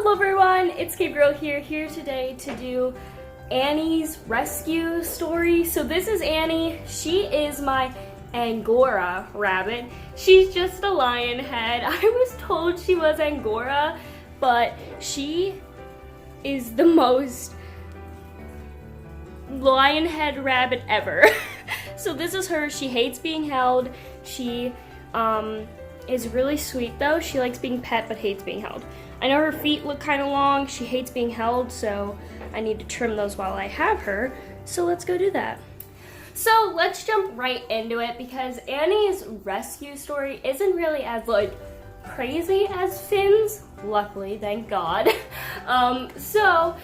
Hello everyone, it's Gabriel here today to do Annie's rescue story. So this is Annie. She is my Angora rabbit. She's just a lion head. I was told she was Angora, but she is the most lion head rabbit ever. So this is her. She hates being held. She is really sweet though. She likes being pet but hates being held. I know her feet look kind of long. She hates being held, so I need to trim those while I have her. So let's go do that. So let's jump right into it because Annie's rescue story isn't really as crazy as Finn's. Luckily, thank God. So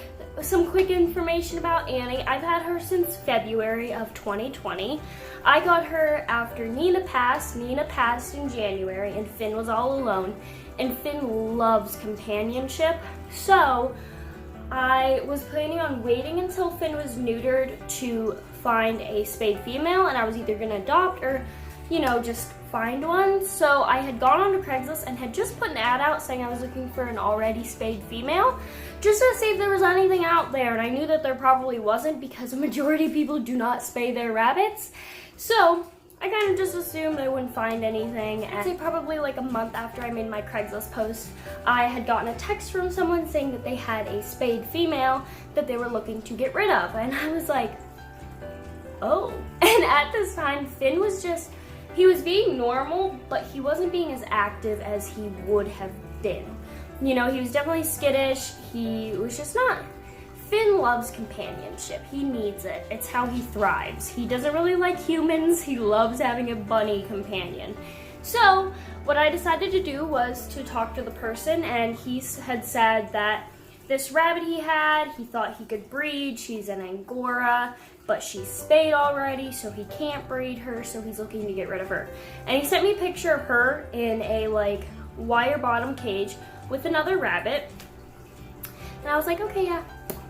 some quick information about Annie. I've had her since February of 2020. I got her after Nina passed. Nina passed in January and Finn was all alone. And Finn loves companionship. So I was planning on waiting until Finn was neutered to find a spayed female, and I was either gonna adopt or, just find one. So I had gone onto Craigslist and had just put an ad out saying I was looking for an already spayed female, just to see if there was anything out there, and I knew that there probably wasn't because a majority of people do not spay their rabbits. So I kind of just assumed I wouldn't find anything, and I'd say probably a month after I made my Craigslist post, I had gotten a text from someone saying that they had a spayed female that they were looking to get rid of, and I was like, oh. And at this time, Finn was he was being normal, but he wasn't being as active as he would have been. He was definitely skittish. He was just not. Finn loves companionship. He needs it. It's how he thrives. He doesn't really like humans. He loves having a bunny companion. So what I decided to do was to talk to the person, and he had said that this rabbit he had, he thought he could breed. She's an Angora, but she's spayed already, so he can't breed her, so he's looking to get rid of her. And he sent me a picture of her in a wire bottom cage with another rabbit. And I was like, okay, yeah,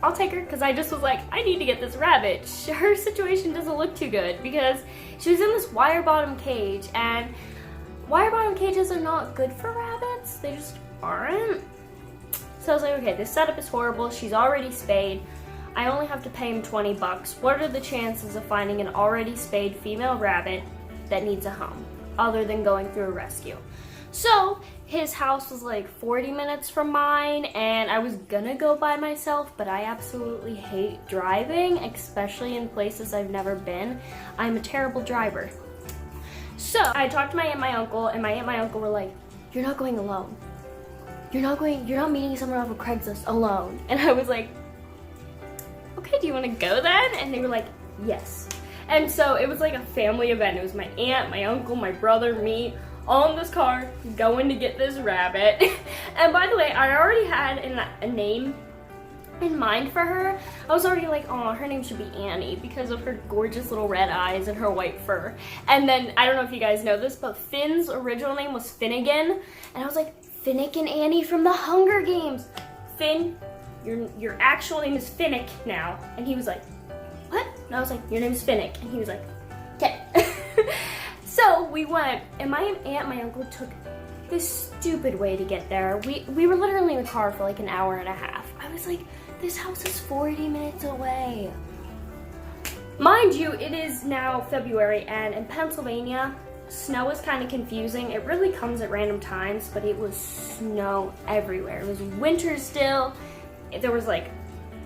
I'll take her, because I just was like, I need to get this rabbit. Her situation doesn't look too good because she was in this wire bottom cage, and wire bottom cages are not good for rabbits. They just aren't. So I was like, okay, this setup is horrible. She's already spayed. I only have to pay him 20 bucks. What are the chances of finding an already spayed female rabbit that needs a home other than going through a rescue? So his house was 40 minutes from mine, and I was gonna go by myself, but I absolutely hate driving, especially in places I've never been. I'm a terrible driver. So I talked to my aunt and my uncle, and my aunt and my uncle were like, you're not going alone. You're not meeting someone off of Craigslist alone. And I was like, okay, do you want to go then? And they were like, yes. And so it was a family event. It was my aunt, my uncle, my brother, me, all in this car going to get this rabbit. And by the way, I already had a name in mind for her. I was already like, oh, her name should be Annie because of her gorgeous little red eyes and her white fur. And then, I don't know if you guys know this, but Finn's original name was Finnegan. And I was like, Finnegan Annie from the Hunger Games. Finn, your actual name is Finnick now. And he was like, what? And I was like, your name is Finnick. And he was like, okay. So we went, and my aunt and my uncle took this stupid way to get there. We were literally in the car for an hour and a half. I was like, this house is 40 minutes away. Mind you, it is now February, and in Pennsylvania, snow is kind of confusing. It really comes at random times, but it was snow everywhere. It was winter still. There was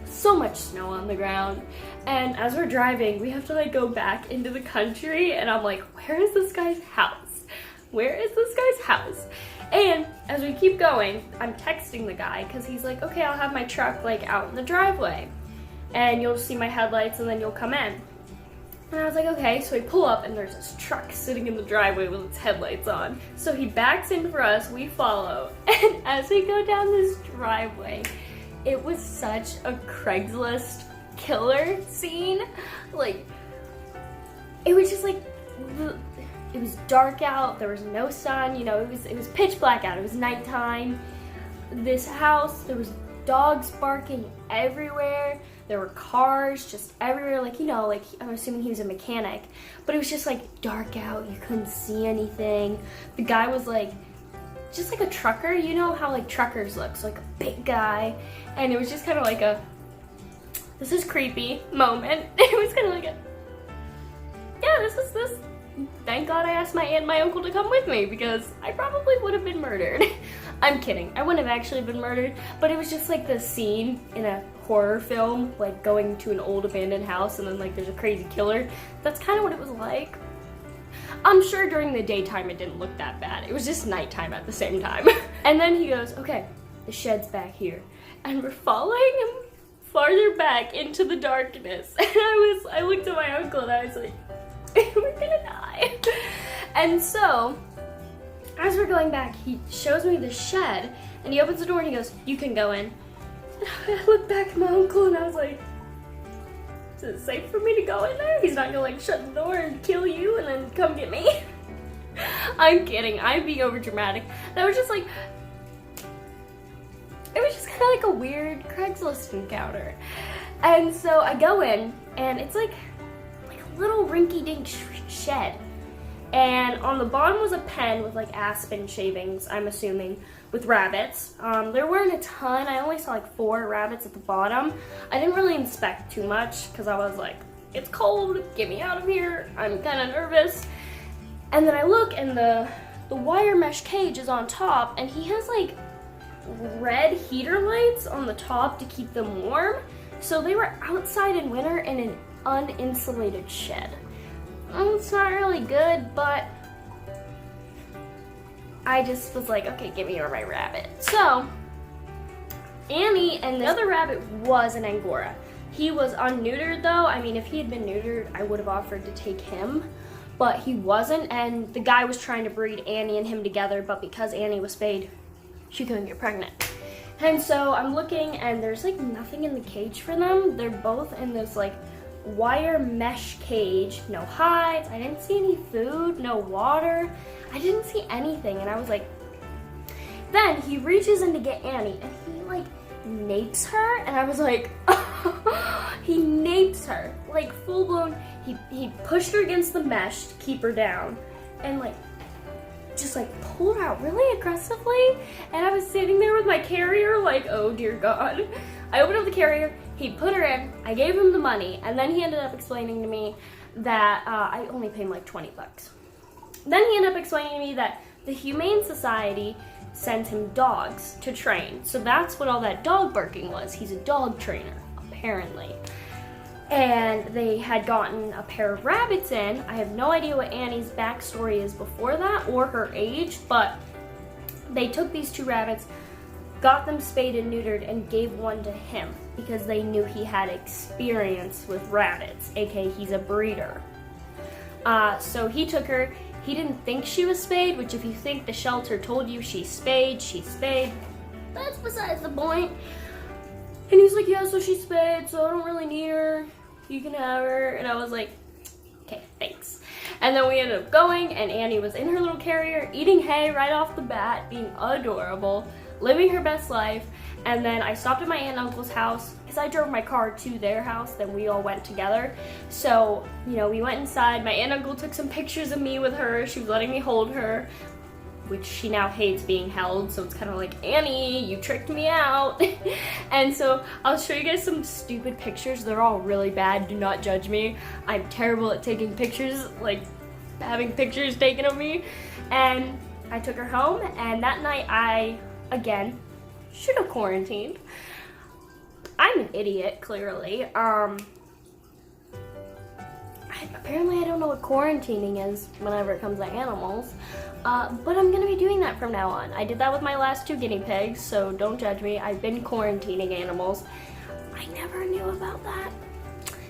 so much snow on the ground. And as we're driving, we have to go back into the country, and I'm like, where is this guy's house? Where is this guy's house? And as we keep going, I'm texting the guy because he's like, okay, I'll have my truck out in the driveway, and you'll see my headlights and then you'll come in. And I was like, okay. So we pull up and there's this truck sitting in the driveway with its headlights on. So he backs in for us, we follow, and as we go down this driveway, it was such a Craigslist killer scene. It was just it was dark out, there was no sun, it was pitch black out, it was nighttime. This house, there was dogs barking everywhere, there were cars just everywhere, I'm assuming he was a mechanic, but it was just dark out, you couldn't see anything. The guy was just like a trucker. You know how like truckers looks, like a big guy. And it was just kind of like a, this is creepy moment. It was kind of like a, yeah, this. Thank God I asked my aunt and my uncle to come with me because I probably would have been murdered. I'm kidding. I wouldn't have actually been murdered, but it was just like the scene in a horror film, like going to an old abandoned house and then like there's a crazy killer. That's kind of what it was like. I'm sure during the daytime it didn't look that bad. It was just nighttime at the same time. And then he goes, okay, the shed's back here. And we're following him farther back into the darkness. And I looked at my uncle and I was like, we're gonna die. And so, as we're going back, he shows me the shed and he opens the door and he goes, you can go in. And I looked back at my uncle and I was like, is it safe for me to go in there? He's not gonna like shut the door and kill you and then come get me. I'm kidding, I'm being over dramatic. That was just like, it was just kind of like a weird Craigslist encounter. And so I go in and it's like a little rinky-dink shed. And on the bottom was a pen with like aspen shavings, I'm assuming, with rabbits. There weren't a ton. I only saw like 4 rabbits at the bottom. I didn't really inspect too much because I was like, it's cold, get me out of here. I'm kind of nervous. And then I look and the wire mesh cage is on top and he has like red heater lights on the top to keep them warm. So they were outside in winter in an uninsulated shed. It's not really good, but I just was like, okay, give me my rabbit. So Annie and the other rabbit was an Angora. He was unneutered though. I mean, if he had been neutered, I would have offered to take him, but he wasn't. And the guy was trying to breed Annie and him together, but because Annie was spayed, she couldn't get pregnant. And so I'm looking and there's like nothing in the cage for them. They're both in this like wire mesh cage, no hides. I didn't see any food, no water. I didn't see anything. And I was like, then he reaches in to get Annie and he like napes her. And I was like, he napes her, like full blown. He pushed her against the mesh to keep her down and like just like pulled her out really aggressively. And I was sitting there with my carrier like, oh dear God. I opened up the carrier, he put her in, I gave him the money, and then he ended up explaining to me that I only paid him like 20 bucks. Then he ended up explaining to me that the Humane Society sends him dogs to train. So that's what all that dog barking was. He's a dog trainer, apparently. And they had gotten a pair of rabbits in. I have no idea what Annie's backstory is before that or her age, but they took these 2 rabbits, got them spayed and neutered, and gave one to him because they knew he had experience with rabbits, aka he's a breeder. So he took her. He didn't think she was spayed, which if you think the shelter told you she's spayed, she's spayed. That's besides the point. And he's like, yeah, so she's spayed, so I don't really need her. You can have her. And I was like, okay, thanks. And then we ended up going, and Annie was in her little carrier, eating hay right off the bat, being adorable, living her best life. And then I stopped at my aunt and uncle's house because I drove my car to their house, then we all went together. So, you know, we went inside. My aunt and uncle took some pictures of me with her. She was letting me hold her, which she now hates being held. So it's kind of like, Annie, you tricked me out. And so I'll show you guys some stupid pictures. They're all really bad. Do not judge me. I'm terrible at taking pictures, like having pictures taken of me. And I took her home, and that night I, again, should have quarantined. I'm an idiot, clearly. Apparently I don't know what quarantining is whenever it comes to animals, but I'm gonna be doing that from now on. I did that with my last 2 guinea pigs, so don't judge me. I've been quarantining animals. I never knew about that.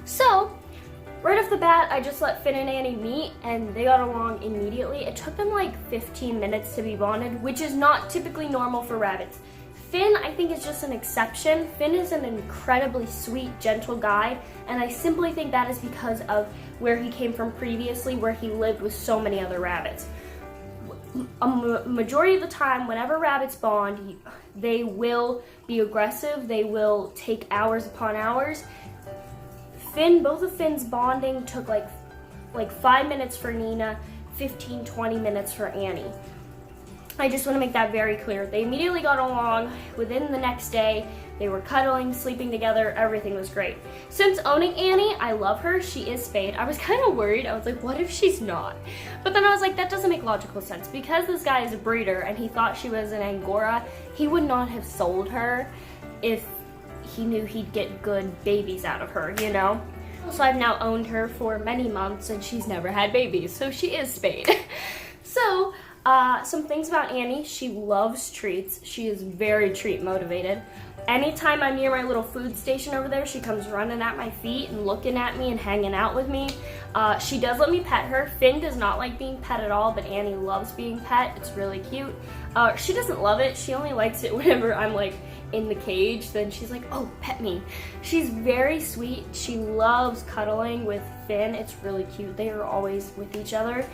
So, right off the bat, I just let Finn and Annie meet, and they got along immediately. It took them like 15 minutes to be bonded, which is not typically normal for rabbits. Finn, I think, is just an exception. Finn is an incredibly sweet, gentle guy, and I simply think that is because of where he came from previously, where he lived with so many other rabbits. A majority of the time, whenever rabbits bond, they will be aggressive. They will take hours upon hours. Both of Finn's bonding took like 5 minutes for Nina, 15, 20 minutes for Annie. I just want to make that very clear. They immediately got along. Within the next day, they were cuddling, sleeping together, everything was great. Since owning Annie, I love her. She is spayed. I was kind of worried. I was like, what if she's not? But then I was like, that doesn't make logical sense. Because this guy is a breeder and he thought she was an Angora, he would not have sold her if he knew he'd get good babies out of her, you know? So I've now owned her for many months and she's never had babies, so she is spayed. So, some things about Annie. She loves treats. She is very treat motivated. Anytime I'm near my little food station over there, she comes running at my feet and looking at me and hanging out with me. She does let me pet her. Finn does not like being pet at all, but Annie loves being pet. It's really cute. She doesn't love it. She only likes it whenever I'm like in the cage. Then she's like, oh, pet me. She's very sweet. She loves cuddling with Finn. It's really cute. They are always with each other.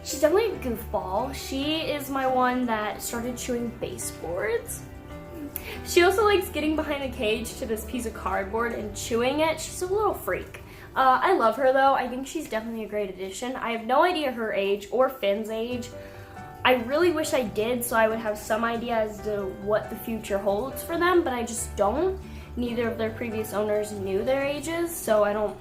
She's definitely a goofball. She is my one that started chewing baseboards. She also likes getting behind a cage to this piece of cardboard and chewing it. She's a little freak. I love her though. I think she's definitely a great addition. I have no idea her age or Finn's age. I really wish I did, so I would have some idea as to what the future holds for them, but I just don't. Neither of their previous owners knew their ages, so I don't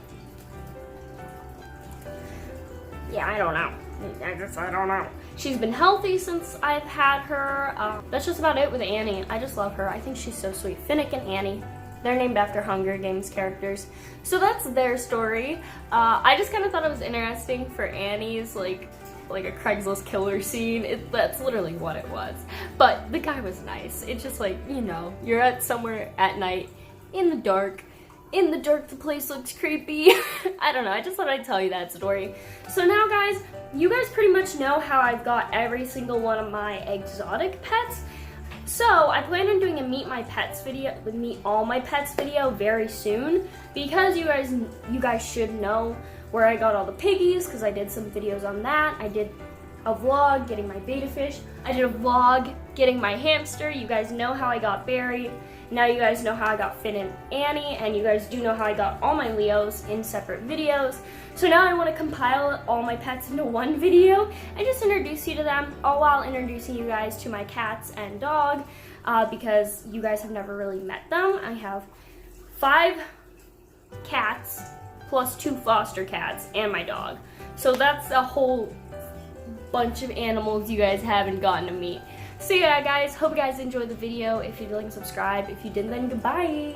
know. I don't know. She's been healthy since I've had her. That's just about it with Annie. I just love her. I think she's so sweet. Finnick and Annie. They're named after Hunger Games characters. So that's their story. I just kind of thought it was interesting for Annie's like a Craigslist killer scene. That's literally what it was. But the guy was nice. It's just like, you know, you're at somewhere at night in the dark. In the dark, the place looks creepy. I don't know, I just thought I'd tell you that story. So now guys, you guys pretty much know how I've got every single one of my exotic pets. So I plan on doing a meet all my pets video very soon, because you guys should know where I got all the piggies, because I did some videos on that. I did a vlog getting my betta fish. I did a vlog getting my hamster. You guys know how I got Barry. Now you guys know how I got Finn and Annie, and you guys do know how I got all my Leos in separate videos. So now I want to compile all my pets into one video and just introduce you to them, all while introducing you guys to my cats and dog, because you guys have never really met them. I have 5 cats plus 2 foster cats and my dog. So that's a whole bunch of animals you guys haven't gotten to meet. So yeah guys, hope you guys enjoyed the video. If you didn't, subscribe. If you didn't, then goodbye.